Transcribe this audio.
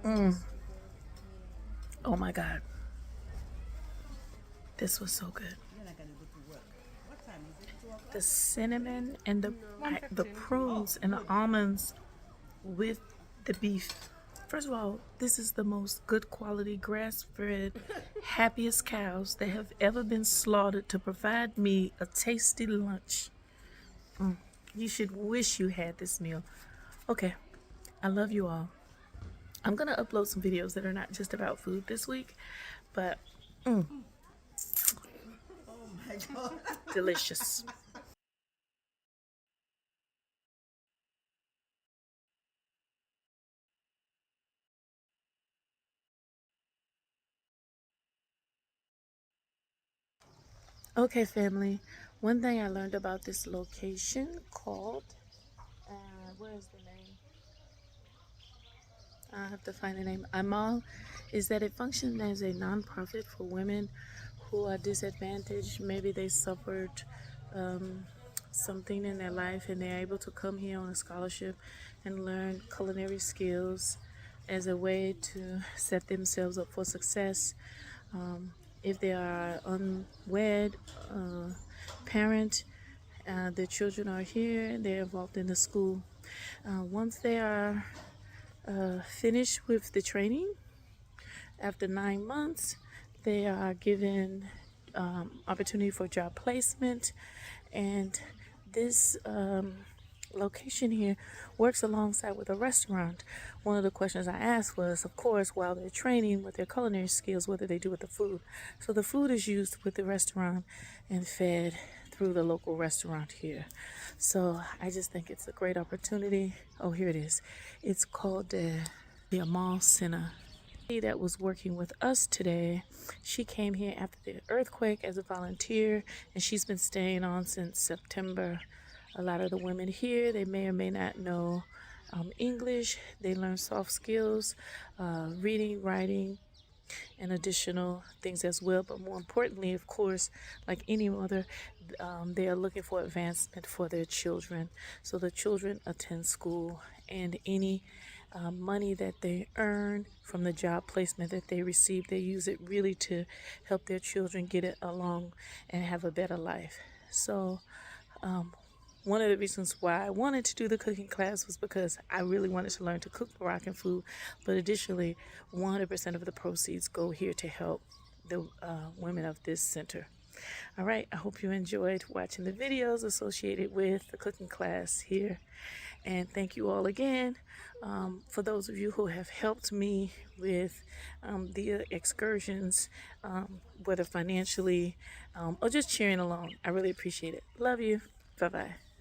Mm. Oh my God. This was so good. The cinnamon and the prunes and the almonds with the beef. First of all, this is the most good quality grass-fed, happiest cows that have ever been slaughtered to provide me a tasty lunch. You should wish you had this meal. Okay, I love you all. I'm gonna upload some videos that are not just about food this week, but delicious. Okay, family. One thing I learned about this location called, where is the name? I have to find the name. Amal, is that it functions as a nonprofit for women who are disadvantaged. Maybe they suffered something in their life and they're able to come here on a scholarship and learn culinary skills as a way to set themselves up for success. If they are unwed, parent, their children are here, they're involved in the school. Once they are finished with the training, after 9 months, they are given opportunity for job placement, and this location here works alongside with a restaurant. One of the questions I asked was, of course, while they're training with their culinary skills, what do they do with the food? So the food is used with the restaurant and fed through the local restaurant here. So I just think it's a great opportunity. Oh, here it is. It's called the Amal Center. That was working with us today, she came here after the earthquake as a volunteer, and she's been staying on since September. A lot of the women here, they may or may not know English. They learn soft skills, reading, writing, and additional things as well. But more importantly, of course, like any mother, they are looking for advancement for their children. So the children attend school, and any money that they earn from the job placement that they receive, they use it really to help their children get it along and have a better life. So one of the reasons why I wanted to do the cooking class was because I really wanted to learn to cook Moroccan food, but additionally 100% of the proceeds go here to help the women of this center. All right, I hope you enjoyed watching the videos associated with the cooking class here, and thank you all again for those of you who have helped me with the excursions, whether financially or just cheering along. I really appreciate it. Love you. Bye-bye.